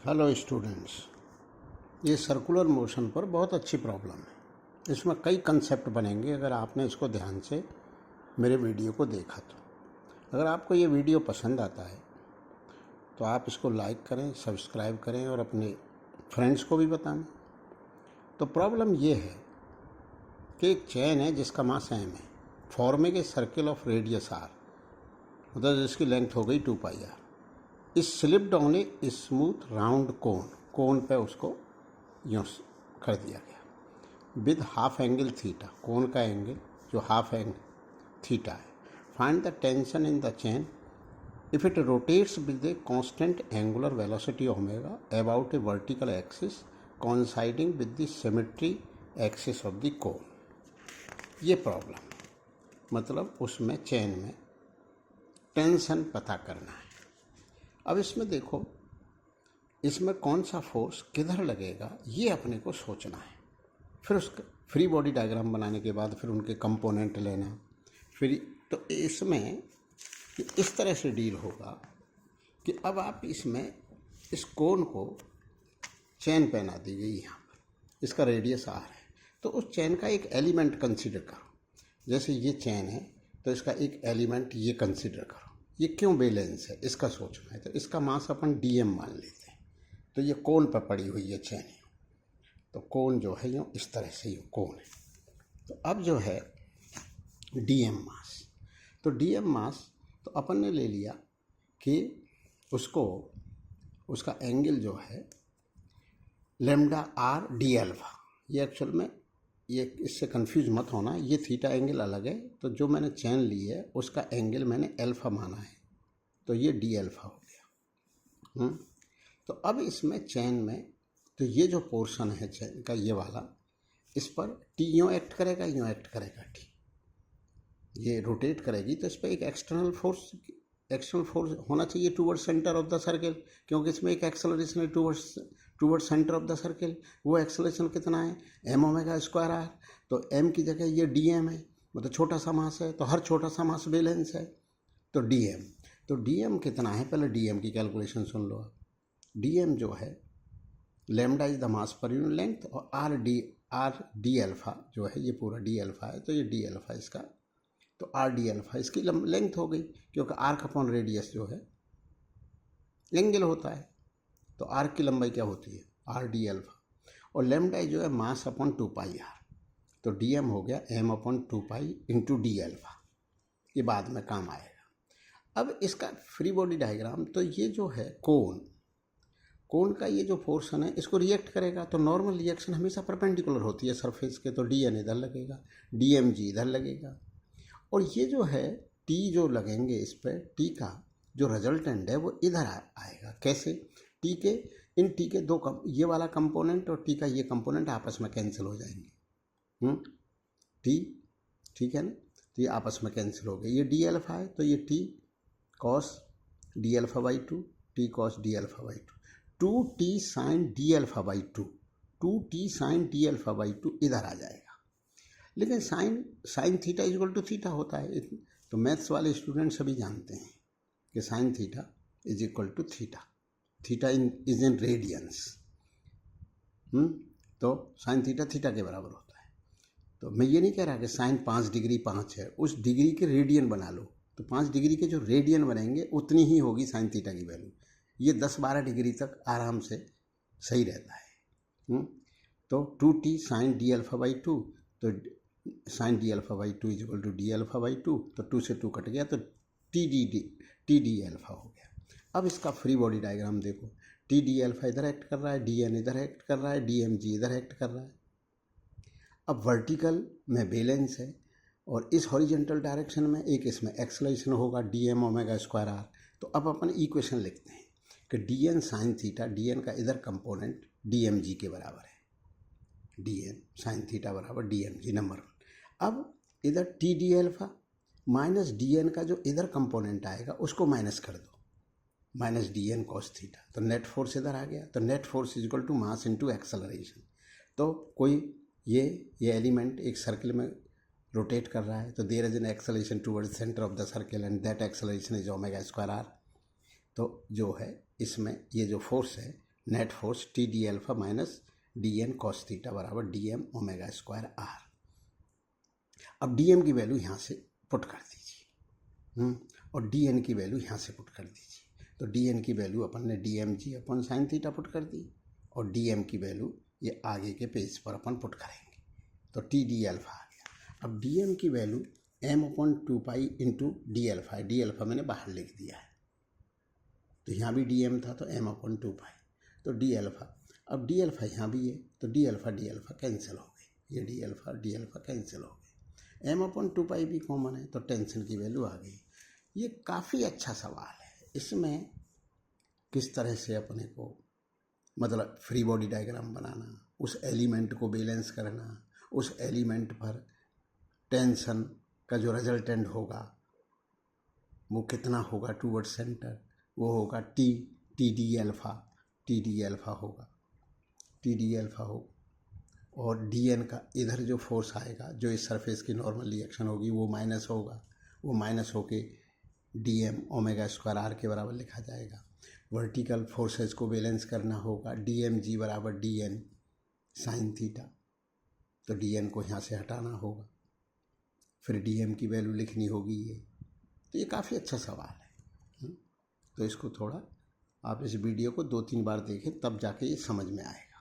Hello students, ये circular motion पर बहुत अच्छी प्रॉब्लम है। इसमें कई कंसेप्ट बनेंगे अगर आपने इसको ध्यान से मेरे वीडियो को देखा तो। अगर आपको ये वीडियो पसंद आता है तो आप इसको लाइक करें, सब्सक्राइब करें और अपने फ्रेंड्स को भी बताएं। तो प्रॉब्लम ये है कि एक चेन है जिसका मास m है, forming a circle of radius r, मतलब जिसकी लेंथ हो गई 2πr। Is slipped on a smooth round cone पे उसको यूँ कर दिया गया with half angle theta. Cone का एंगल जो हाफ एंगल थीटा है। Find the tension in the chain if it rotates with a constant angular velocity omega about a vertical axis coinciding with the symmetry axis of the cone. ये problem मतलब उसमें chain में tension पता करना है। अब इसमें देखो, इसमें कौन सा फोर्स किधर लगेगा ये अपने को सोचना है। फिर उसका फ्री बॉडी डायग्राम बनाने के बाद फिर उनके कंपोनेंट लेना। फिर तो इसमें इस तरह से डील होगा कि अब आप इसमें इस कोन को चेन पहना दी गई यहाँ पर, इसका रेडियस r है, तो उस चेन का एक एलिमेंट कंसीडर करो। जैसे ये चेन है तो इसका एक एलिमेंट ये कंसीडर करो। ये क्यों बैलेंस है इसका सोचना है। तो इसका मास अपन dm मान लेते हैं। तो ये कोन पर पड़ी हुई है चेन, तो कोन जो है यूँ इस तरह से यूँ कोन है। तो अब जो है dm मास, तो dm मास तो अपन ने ले लिया कि उसको उसका एंगल जो है लेमडा r d अल्फा। ये एक्चुअल में ये इससे कंफ्यूज मत होना, ये थीटा एंगल अलग है। तो जो मैंने चेन ली है उसका एंगल मैंने अल्फा माना है, तो ये डी अल्फा हो गया। तो अब इसमें चेन में तो ये जो पोर्शन है चेन का ये वाला, इस पर टी यूँ एक्ट करेगा, यूँ एक्ट करेगा, टी ये रोटेट करेगी तो इस पर एक एक्सटर्नल फोर्स होना चाहिए toward centre of the circle, क्योंकि इसमें एक एक्सेलरेशन है toward centre of the circle. वो एक्सेलरेशन कितना है m ओमेगा स्क्वायर r। तो m की जगह ये dm है, मतलब छोटा सा मास है, तो हर छोटा सा मास बैलेंस है। तो dm, तो dm कितना है, पहले dm की कैलकुलेशन सुन लो। dm जो है lambda is the mass per unit length, और r d अल्फा जो है ये पूरा d अल्फा है, तो ये d अल्फा इसका, तो आर डी अल्फा इसकी लेंथ हो गई, क्योंकि आर्क अपॉन रेडियस जो है एंगल होता है। तो आर्क की लंबाई क्या होती है आर डी अल्फा, और लेमडा जो है मास अपॉन 2πr। तो dm हो गया m upon 2π into D alpha. ये बाद में काम आएगा। अब इसका फ्री बॉडी डायग्राम, तो ये जो है कोन का ये जो पोर्शन है इसको रिएक्ट करेगा। तो नॉर्मल रिएक्शन हमेशा परपेंडिकुलर होती है सरफेस के, तो dn इधर लगेगा, dmg इधर लगेगा, और ये जो है t जो लगेंगे इस पर, t का जो रिजल्टेंट है वो इधर आएगा। कैसे, इन t के दो ये वाला कंपोनेंट और t का ये कंपोनेंट आपस में कैंसिल हो जाएंगे। t ठीक है ना, तो ये आपस में कैंसिल हो गए। ये d अल्फा है तो ये t cos d alpha by 2, t cos d alpha by 2, 2t sine d alpha by 2, 2t sine d alpha by 2 इधर आ जाएगा। लेकिन sine theta equal to theta होता है, तो मैथ्स वाले स्टूडेंट सभी जानते हैं कि sine theta is equal to theta, theta is in radians. तो साइन थीटा थीटा के बराबर होता है। तो मैं ये नहीं कह रहा कि साइन 5 डिग्री 5 है, उस डिग्री के रेडियन बना लो, तो 5 डिग्री के जो रेडियन बनेंगे उतनी ही होगी साइन थीटा की वैल्यू। ये 10-12 डिग्री तक आराम से सही रहता है। तो 2t sign D alpha by 2, तो sine D alpha by 2 equal to D alpha by 2, तो 2 से 2 कट गया, तो टी डी अल्फा हो गया। अब इसका फ्री बॉडी डायग्राम देखो, टी डी अल्फा इधर एक्ट कर रहा है, डी एन इधर एक्ट कर रहा है, डी एम जी इधर एक्ट कर रहा है। अब वर्टिकल में बैलेंस है, और इस हॉरिजेंटल डायरेक्शन में एक इसमें एक्सेलरेशन होगा D M omega square R. तो अब अपन इक्वेशन लिखते हैं कि D N sine theta, D N का इधर कंपोनेंट डी एम जी के बराबर है, डी एन साइन थीटा बराबर डी एम जी नंबर 1। अब इधर T D alpha minus D N का जो इधर कंपोनेंट आएगा उसको माइनस कर दो, minus D N cos theta, तो नेट फोर्स इधर आ गया। तो net force is equal to mass into acceleration. तो कोई ये एलिमेंट एक सर्किल में रोटेट कर रहा है, तो there is an acceleration toward centre of the circle and that acceleration is omega square R. तो जो है इसमें ये जो फोर्स है net force T D alpha minus D N cos theta बराबर D M omega square R. अब D M की वैल्यू यहाँ से पुट कर दीजिए और डी एन की वैल्यू यहाँ से पुट कर दीजिए। तो डी एन की वैल्यू अपन ने डी एम जी अपन साइन थीटा पुट कर दी और डी एम की वैल्यू ये आगे के पेज पर अपन पुट करेंगे। तो टी डी अल्फा आ गया। अब डी एम की value M upon 2 pi into D alpha है। डी अल्फा मैंने बाहर लिख दिया है, तो यहाँ भी डी एम था तो एम अपॉन 2 पाई, तो डी अल्फा। अब डी अल्फा यहाँ भी है तो डी अल्फा कैंसिल हो गई, ये डी अल्फा कैंसिल हो गई। एम अपॉन 2 पाई भी कॉमन है तो टेंशन की वैल्यू आ गई। ये काफ़ी अच्छा सवाल है। इसमें किस तरह से अपने को मतलब फ्री बॉडी डायग्राम बनाना, उस एलिमेंट को बैलेंस करना, उस एलिमेंट पर टेंशन का जो रिजल्टेंट होगा वो कितना होगा टूवर्ड सेंटर, वो होगा टी डी अल्फा होगा, टी डी अल्फा हो। और डी एन का इधर जो फोर्स आएगा, जो इस सरफेस की नॉर्मल रिएक्शन होगी वो माइनस होगा, वो माइनस होके D M omega square R के बराबर लिखा जाएगा। वर्टिकल फोर्सेस को बैलेंस करना होगा, डी एम जी बराबर डी एन साइन थीटा, तो डी एन को यहाँ से हटाना होगा, फिर डी एम की वैल्यू लिखनी होगी ये। तो ये काफ़ी अच्छा सवाल है। तो इसको थोड़ा आप इस वीडियो को 2-3 बार देखें तब जाके ये समझ में आएगा।